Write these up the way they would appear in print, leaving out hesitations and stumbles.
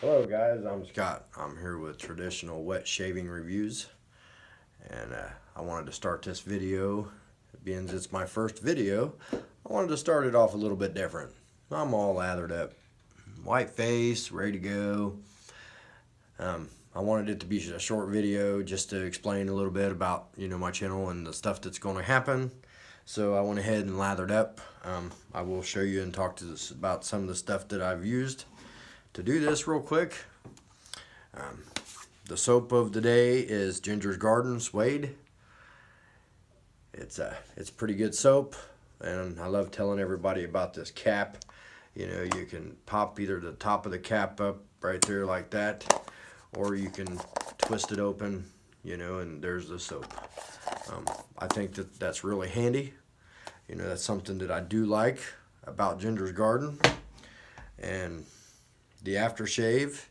Hello guys, I'm Scott. I'm here with Traditional Wet Shaving Reviews, and I wanted to start this video, being it's my first video, I wanted to start it off a little bit different. I'm all lathered up, white face, ready to go. I wanted it to be a short video just to explain a little bit about my channel and the stuff that's going to happen. So I went ahead and lathered up. I will show you and talk to this about some of the stuff that I've used to do this real quick. The soap of the day is Ginger's Garden Suede. It's pretty good soap, and I love telling everybody about this cap. You can pop either the top of the cap up right there like that, or you can twist it open, and there's the soap. I think that's really handy. That's something that I do like about Ginger's Garden. And the aftershave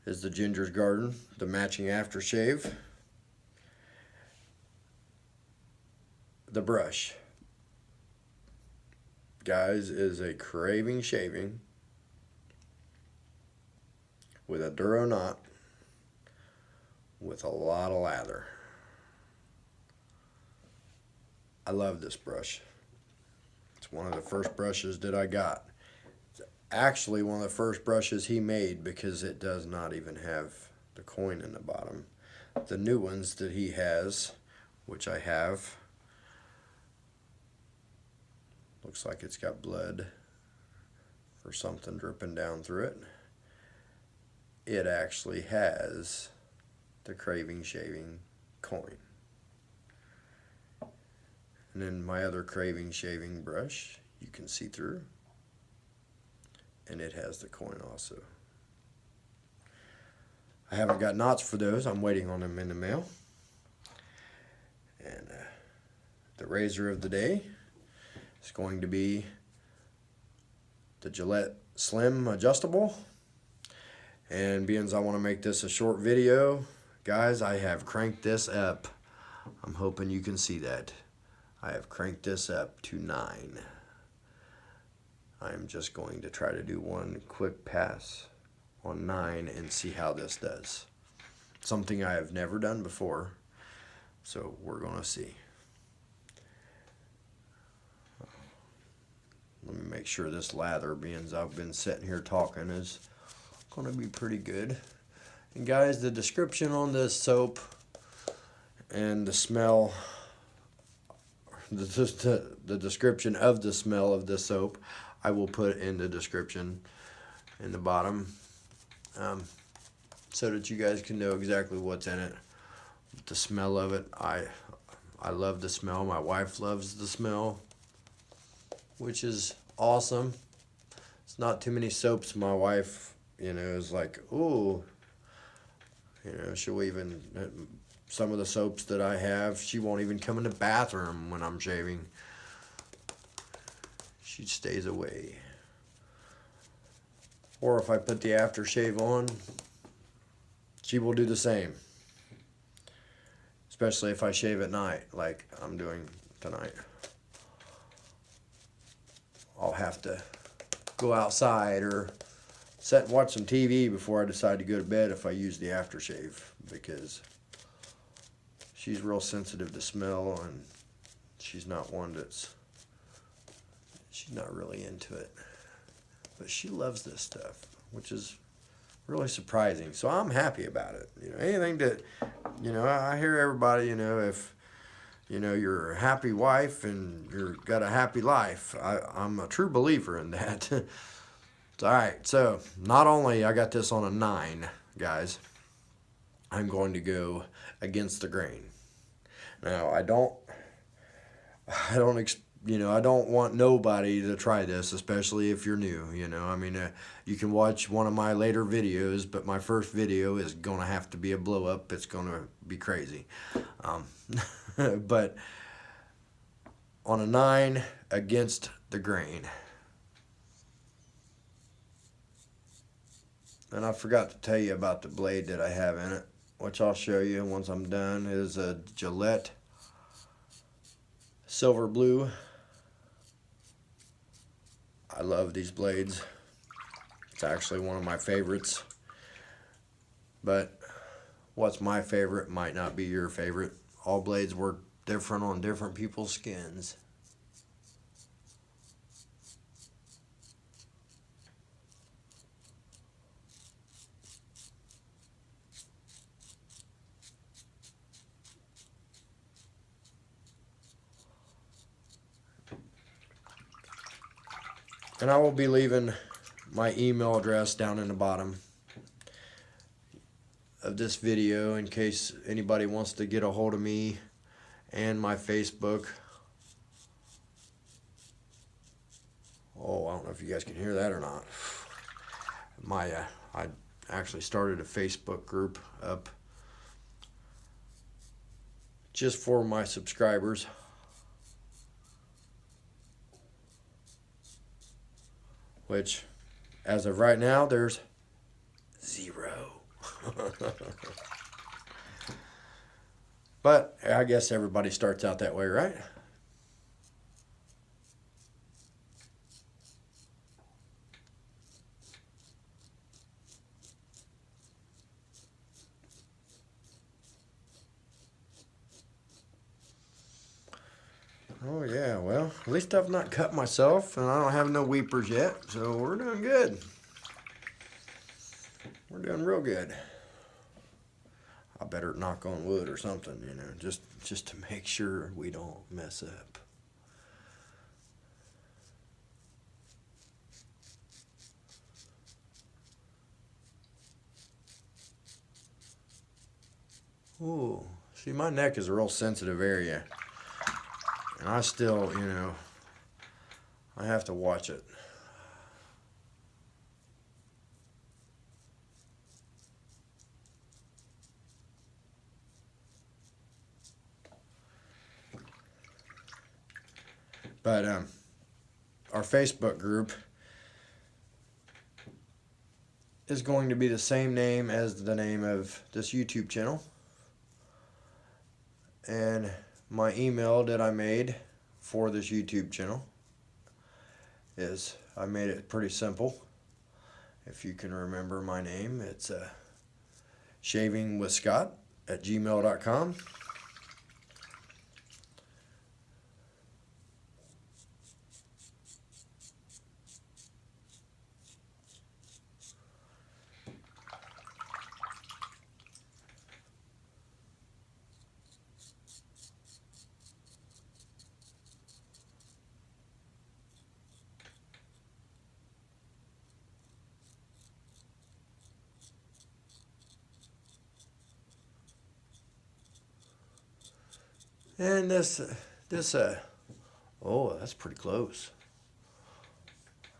is the Ginger's Garden, the matching aftershave. The brush, guys, is a Craving shaving with a Duro knot with a lot of lather. I love this brush. It's one of the first brushes that I got. It's actually one of the first brushes he made because it does not even have the coin in the bottom. The new ones that he has, which I have, looks like it's got blood or something dripping down through it. It actually has the Craving shaving coin. And then my other Craving shaving brush, you can see through, and it has the coin also. I haven't got knots for those. I'm waiting on them in the mail. And the razor of the day is going to be the Gillette Slim Adjustable. And being as I want to make this a short video, guys, I have cranked this up. I'm hoping you can see that. I have cranked this up to 9. I'm just going to try to do one quick pass on 9 and see how this does. Something I have never done before, so we're going to see. Let me make sure this lather, being as I've been sitting here talking, is going to be pretty good. And guys, the description on this soap and the smell, the description of the smell of this soap, I will put in the description in the bottom, so that you guys can know exactly what's in it. The smell of it, I love the smell. My wife loves the smell, which is awesome. It's not too many soaps my wife, is like, ooh, she'll even, some of the soaps that I have, she won't even come in the bathroom when I'm shaving. She stays away. Or if I put the aftershave on, she will do the same. Especially if I shave at night, like I'm doing tonight. I'll have to go outside or sit and watch some TV before I decide to go to bed if I use the aftershave, because she's real sensitive to smell, and she's not not really into it. But she loves this stuff, which is really surprising. So I'm happy about it. Anything that, I hear everybody, if, you're a happy wife and you've got a happy life. I'm a true believer in that. All right, so not only I got this on a 9, guys, I'm going to go against the grain. Now, I don't want nobody to try this, especially if you're new. You can watch one of my later videos, but my first video is going to have to be a blow up. It's going to be crazy. But on a 9, against the grain. And I forgot to tell you about the blade that I have in it, which I'll show you once I'm done. It is a Gillette Silver Blue. I love these blades. It's actually one of my favorites. But what's my favorite might not be your favorite. All blades work different on different people's skins. And I will be leaving my email address down in the bottom of this video in case anybody wants to get a hold of me, and my Facebook. Oh, I don't know if you guys can hear that or not. I actually started a Facebook group up just for my subscribers. Which, as of right now, there's 0. But I guess everybody starts out that way, right? Oh yeah, well, at least I've not cut myself, and I don't have no weepers yet, so we're doing good. We're doing real good. I better knock on wood or something, you know, just to make sure we don't mess up. Ooh, see, my neck is a real sensitive area, and I still, you know, I have to watch it. But our Facebook group is going to be the same name as the name of this YouTube channel. And my email that I made for this YouTube channel is, I made it pretty simple. If you can remember my name, it's shavingwithscott@gmail.com. And oh, that's pretty close.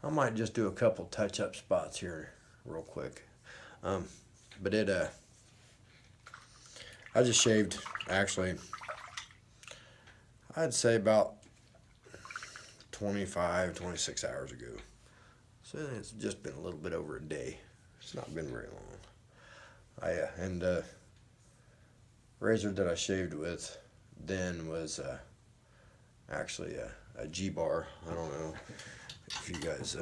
I might just do a couple touch-up spots here real quick. But I just shaved, actually, I'd say about 25, 26 hours ago. So it's just been a little bit over a day. It's not been very long. And the razor that I shaved with then was actually a G-bar. I don't know if you guys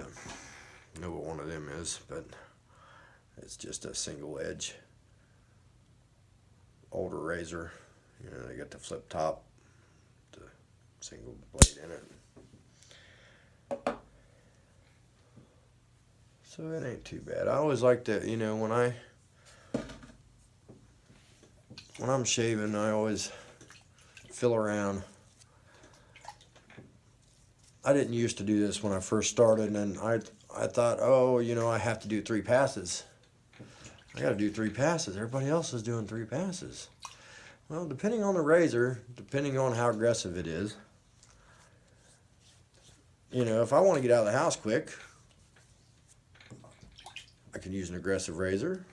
know what one of them is, but it's just a single edge older razor. You know, they got the flip top, the single blade in it. So it ain't too bad. I always like to, you know, when I'm shaving, I always feel around. I didn't used to do this when I first started, and I thought, oh, you know, I have to do 3 passes. I got to do 3 passes. Everybody else is doing 3 passes. Well, depending on the razor, depending on how aggressive it is, you know, if I want to get out of the house quick, I can use an aggressive razor,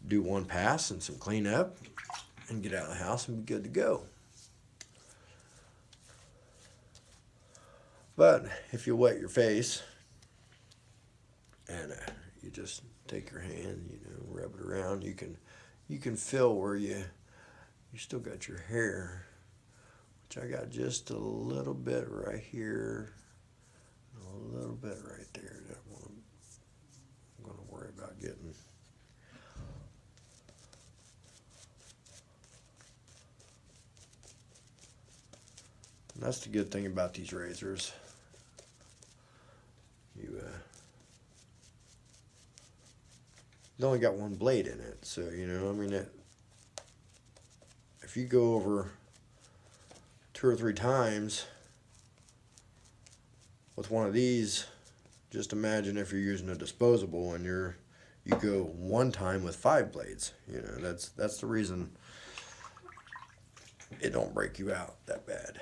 do 1 pass and some cleanup, and get out of the house and be good to go. But if you wet your face and you just take your hand, you know, rub it around, you can feel where you still got your hair, which I got just a little bit right here, a little bit right there that I'm That's the good thing about these razors. You only got one blade in it, so you know, I mean, if you go over 2 or 3 times with one of these, just imagine if you're using a disposable and you go 1 time with 5 blades. You know, that's the reason it don't break you out that bad.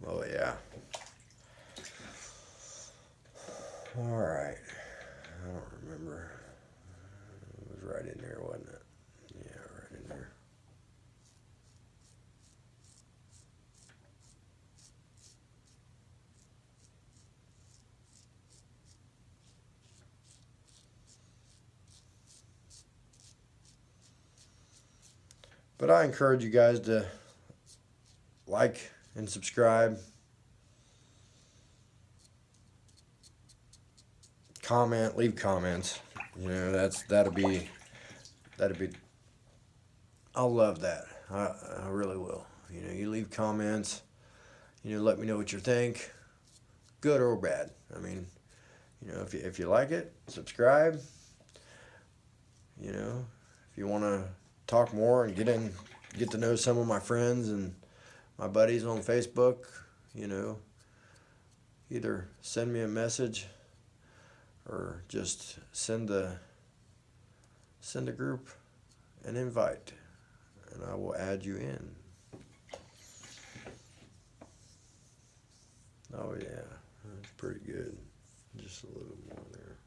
Oh yeah. All right. I don't remember. It was right in there, wasn't it? Yeah, right in there. But I encourage you guys to like and subscribe. Comment, leave comments. You know, that'll be I'll love that. I really will. You know, you leave comments, you know, let me know what you think, good or bad. I mean, you know, if you like it, subscribe. You know, if you want to talk more and get to know some of my friends and my buddies on Facebook, you know, either send me a message or just send the group an invite and I will add you in. Oh yeah, that's pretty good. Just a little more there.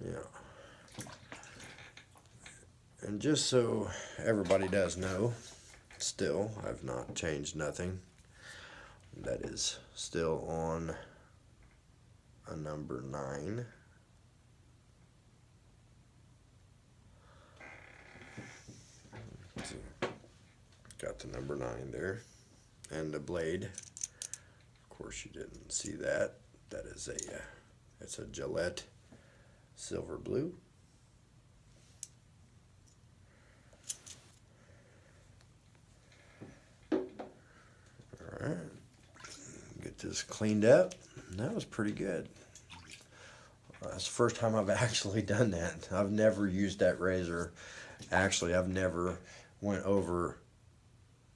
Yeah. And just so everybody does know, still, I've not changed nothing. That is still on a number 9. So, got the number 9 there. And the blade, of course you didn't see that. That is it's a Gillette silver blue. Alright, get this cleaned up. That was pretty good. That's the first time I've actually done that. I've never used that razor. Actually, I've never went over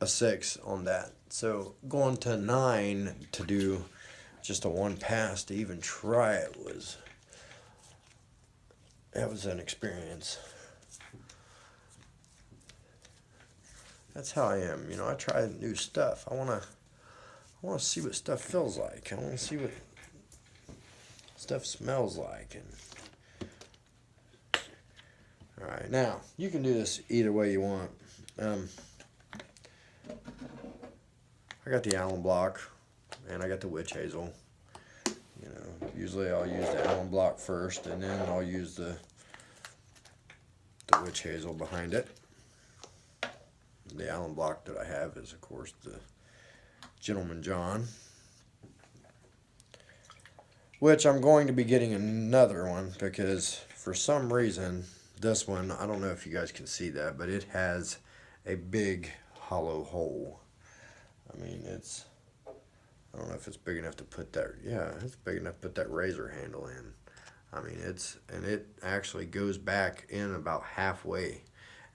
a 6 on that. So going to 9 to do just a 1 pass to even try it was an experience. That's how I am. You know, I try new stuff. I wanna see what stuff feels like. I wanna see what stuff smells like. And all right, now you can do this either way you want. I got the Allen block and I got the witch hazel. You know, usually I'll use the Allen block first and then I'll use the witch hazel behind it. The Allen block that I have is, of course, the Gentleman John, which I'm going to be getting another one because for some reason this one, I don't know if you guys can see that, but it has a big hollow hole. I mean, I don't know if it's big enough to put that, yeah, it's big enough to put that razor handle in. I mean, it actually goes back in about halfway.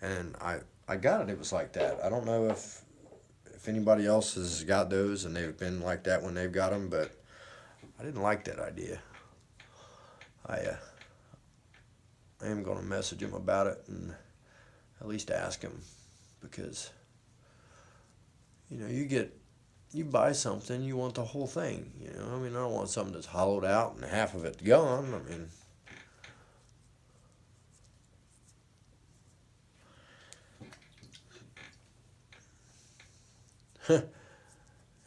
And I got it was like that. I don't know if anybody else has got those and they've been like that when they've got them, but I didn't like that idea. I am going to message him about it and at least ask him because, you know, you buy something, you want the whole thing, you know. I mean, I don't want something that's hollowed out and half of it's gone. I mean,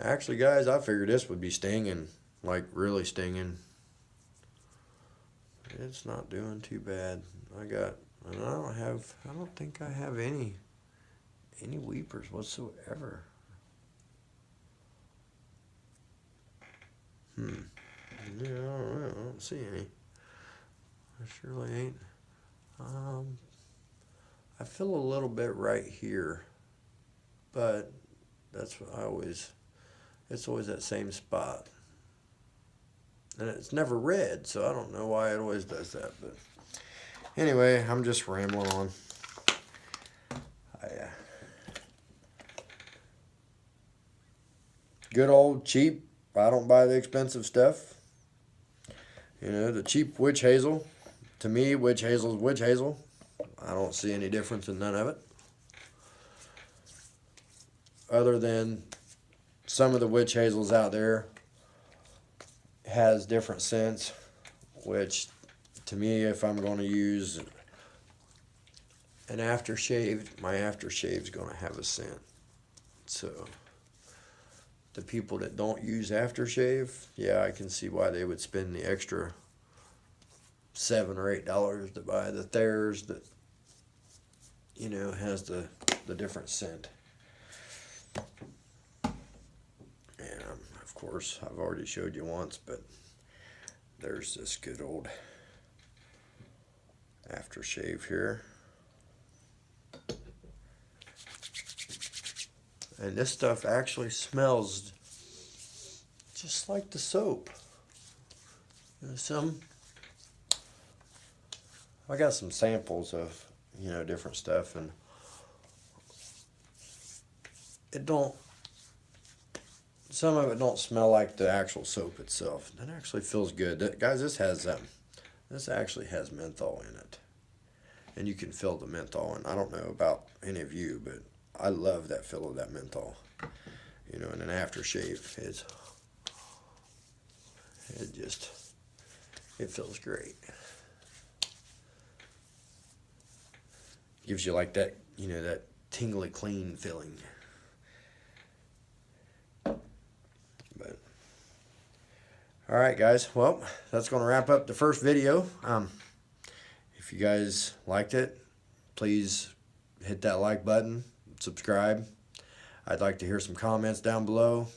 actually, guys, I figured this would be stinging, like really stinging. It's not doing too bad. I don't think I have any weepers whatsoever. Yeah, I don't know. I don't see any. I surely ain't. I feel a little bit right here, but that's what I always, it's always that same spot. And it's never red, so I don't know why it always does that. But anyway, I'm just rambling on. Good old cheap. I don't buy the expensive stuff. You know, the cheap witch hazel. To me, witch hazel is witch hazel. I don't see any difference in none of it. Other than some of the witch hazels out there has different scents, which to me, if I'm going to use an aftershave, my aftershave is going to have a scent. So the people that don't use aftershave, yeah, I can see why they would spend the extra $7 or $8 to buy the Thayer's that, you know, has the different scent. And of course, I've already showed you once, but there's this good old aftershave here. And this stuff actually smells just like the soap. I got some samples of, you know, different stuff, and some of it don't smell like the actual soap itself. That actually feels good. Guys, this actually has menthol in it. And you can feel the menthol, and I don't know about any of you, but I love that feel of that menthol. You know, and an aftershave it feels great. Gives you like that, you know, that tingly clean feeling. But all right, guys, well, that's going to wrap up the first video. If you guys liked it, please hit that like button, subscribe. I'd like to hear some comments down below.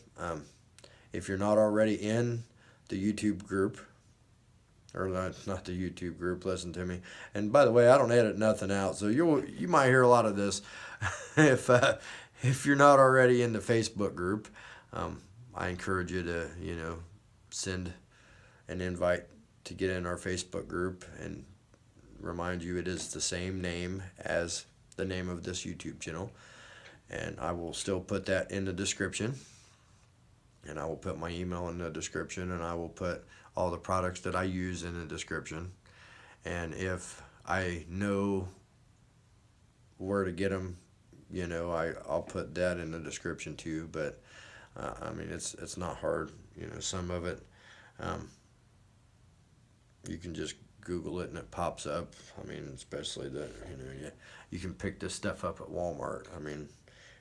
If you're not already in the YouTube group, or not the YouTube group, listen to me. And by the way, I don't edit nothing out, so you might hear a lot of this. If you're not already in the Facebook group, I encourage you to, you know, send an invite to get in our Facebook group, and remind you it is the same name as the name of this YouTube channel. And I will still put that in the description, and I will put my email in the description, and I will put all the products that I use in the description. And if I know where to get them, you know, I'll put that in the description too. But I mean, it's not hard, you know. Some of it you can just Google it and it pops up. I mean, especially you can pick this stuff up at Walmart. I mean,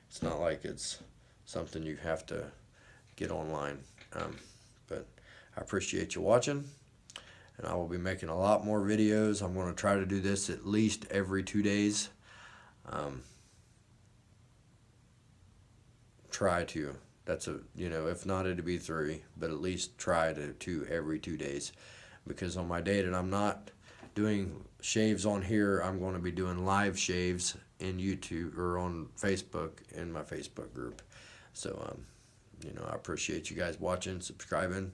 it's not like it's something you have to get online. But I appreciate you watching, and I will be making a lot more videos. I'm going to try to do this at least every 2 days. Try to. That's you know, if not, it'd be 3, but at least try to every 2 days. Because on my day that I'm not doing shaves on here, I'm going to be doing live shaves in YouTube or on Facebook in my Facebook group. So, you know, I appreciate you guys watching, subscribing.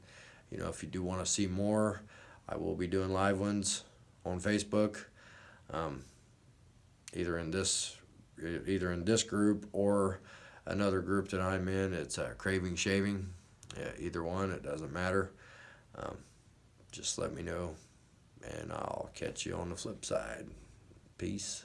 You know, if you do want to see more, I will be doing live ones on Facebook, either in this group or another group that I'm in. It's Craving Shaving. Yeah, either one, it doesn't matter. Just let me know, and I'll catch you on the flip side. Peace.